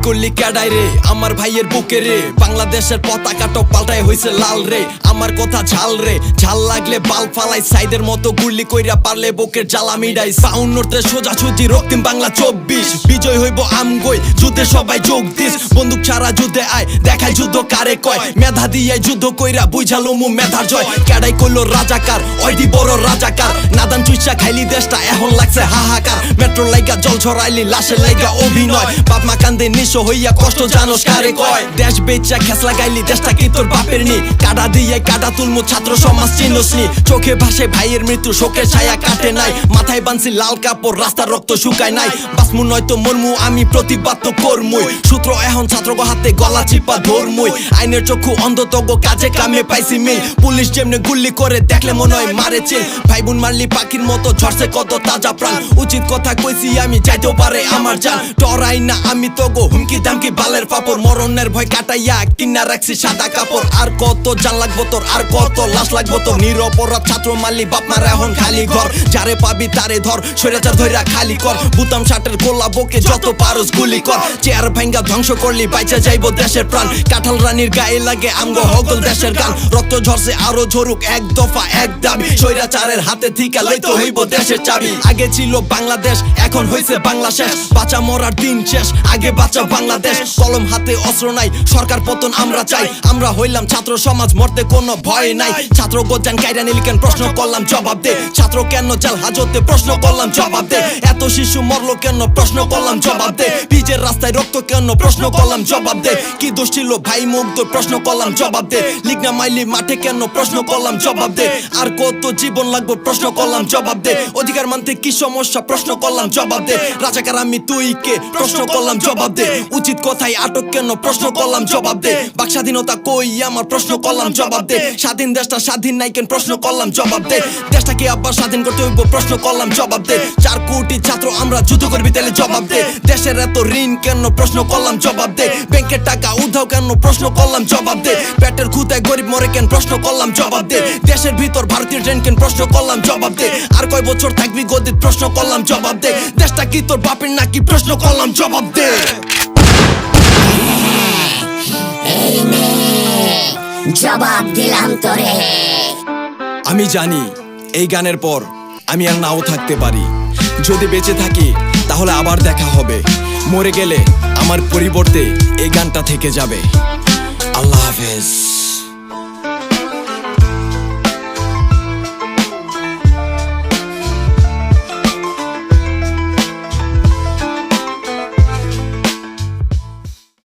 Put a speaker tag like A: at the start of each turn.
A: করলি ক্যাডাই রে আমার ভাইয়ের বুকে রে, বাংলাদেশের পতাকাটা পাল্টায় হইছে লাল রে। আমার কথা ঝাল রে, ঝাল লাগলে বাল ফালাই, সাইদের মতো গুলি কইরা পারলে বুকের জ্বালা মিডাই। 52তে সোজাসুজি রক্তিম বাংলা 24, বিজয় হইব আমগই যুদ্ধে সবাই যোগ দিস। বন্দুক ছাড়া যুদ্ধে আয়, দেখায় যুদ্ধ কারে কয়, মেধা দিয়ে যুদ্ধ কইরা বুঝালো মু মেধার জয়। ক্যাডাই কইলো রাজাকার, ওইডি বড় রাজাকার, নাদান চুইসা খাইলি দেশটা এখন লাগছে হাহাকার। মেট্রো লাইগা জল ছড়াইলি, লাশের লাইগা অভিনয়, বাপ মা কান্দে নিঃস্ব হইয়া কষ্ট জানোস কারে কয়। দেশ বেচা খেস লাগাইলি, দেশটা কি তোর বাপের নি? কাটা দিয়ে কাটা তুলমু, ছাত্র সমাজ চিনস নি। চোখে ভাসে ভাইয়ের মৃত্যু, শোকের ছায়া কাটে নাই, মাথায় বানছি লাল কাপড়, রাস্তার রক্ত শুকায় নাই। বাসমু নয়তো মরমু, আমি প্রতিবাদ তো করমুই। সূত্র এখন ছাত্রগ হাতে গলা চিপা ধরমুই। আইনের চক্ষু অন্ধতগ, কাজে কামে পাইছি মিল। পুলিশ যেমনে গুলি করে দেখলে মনে হয় মারে চিল। ভাই বোন মারলি পাখির মতো, ঝরছে কত তাজা প্রাণ। উচিত কথা কইছি আমি, যাইতেও পারে আমার জান। ডরাই না আমি তগো, হুমকি দামকি বালের পাপড়। মরণের ভয় কাটাইয়া কিনা রাখছি সাদা কাপড়। আর কত জান লাগবো তোর, আর কত লাশ লাগবো তোর? নিরপরাধ ছাত্র মারলি, বাপ মার এখন খালি ঘর। যারে পাবি তারে ধর, স্বৈরাচার ধইরা খালি কর। বুতাম শার্টের গোলা বকে যত পারস গুলি কর। চেয়ার ভাঙ্গা ধ্বংস করলি, বাইচা যাইব দেশের প্রাণ। কাঁঠাল রানীর গায়ে লাগে আমগো হগল দেশের গান। রক্ত ঝরছে আরো ঝরুক, এক দফা এক দাবি। স্বৈরাচারের হাতে থিকা লইতে হইব দেশের চাবি। আগে ছিল বাংলাদেশ, এখন হইছে বাংলা শেষ। বাঁচা মরার দিন শেষ, আগে বাঁচা বাংলাদেশ। কলম হাতে অস্ত্র নাই, সরকার পতন আমরা চাই। আমরা হইলাম ছাত্র সমাজ, মরতে কোনো ভয় নাই। ছাত্র গোজান কাইরা নিলি কেন, প্রশ্ন করলাম জবাব দে। ছাত্র কেন জেল হাজতে, প্রশ্ন করলাম জবাব দে। এত শিশু মরলো কেন, প্রশ্ন করলাম জবাব দে। বীজের রাস্তায় রক্ত কেন, প্রশ্ন করলাম জবাব দে। কি দোষ ছিল ভাই মুগ্ধ, প্রশ্ন করলাম জবাব দে। লিগনা মাইলি মাঠে কেন, প্রশ্ন করলাম জবাব দে। আর কত জীবন লাগবে, প্রশ্ন করলাম জবাব দে। অধিকার মানতে কি সমস্যা, প্রশ্ন করলাম জবাব দে। রাজাকার আমি তুই কে, প্রশ্ন করলাম জবাব দে। উচিত কথাই আটক কেন, প্রশ্ন করলাম জবাব দে। বাক স্বাধীনতা কই আমার, প্রশ্ন করলাম জবাব দে। স্বাধীন দেশটা স্বাধীন নাই কেন, প্রশ্ন করলাম জবাব দে। দেশটাকে আবার স্বাধীন করতে হইব, প্রশ্ন করলাম জবাব দে। 4 কোটি ছাত্র আমরা যুদ্ধ করবি, তাহলে জবাব দে। দেশের এত ঋণ কেন, প্রশ্ন করলাম জবাব দে। ব্যাংকের টাকা উধাও কেন, প্রশ্ন করলাম জবাব দে। পেটের ক্ষুধায় গরিব মরে কেন, প্রশ্ন করলাম জবাব দে। দেশের ভিতর ভারতীয় ট্রেন কেন, প্রশ্ন করলাম জবাব দে। আর কয় বছর থাকবি গদিত, প্রশ্ন করলাম জবাব দে। দেশটা কি তোর বাপের নাকি, প্রশ্ন করলাম জবাব দে।
B: জবাব দিলাম তোরে।
A: আমি জানি এই গানের পর আমি আর নাও থাকতে পারি। যদি বেঁচে থাকি তাহলে আবার দেখা হবে। মরে গেলে আমার পরিবর্তে এই গানটা থেকে যাবে। আল্লাহ হাফেজ।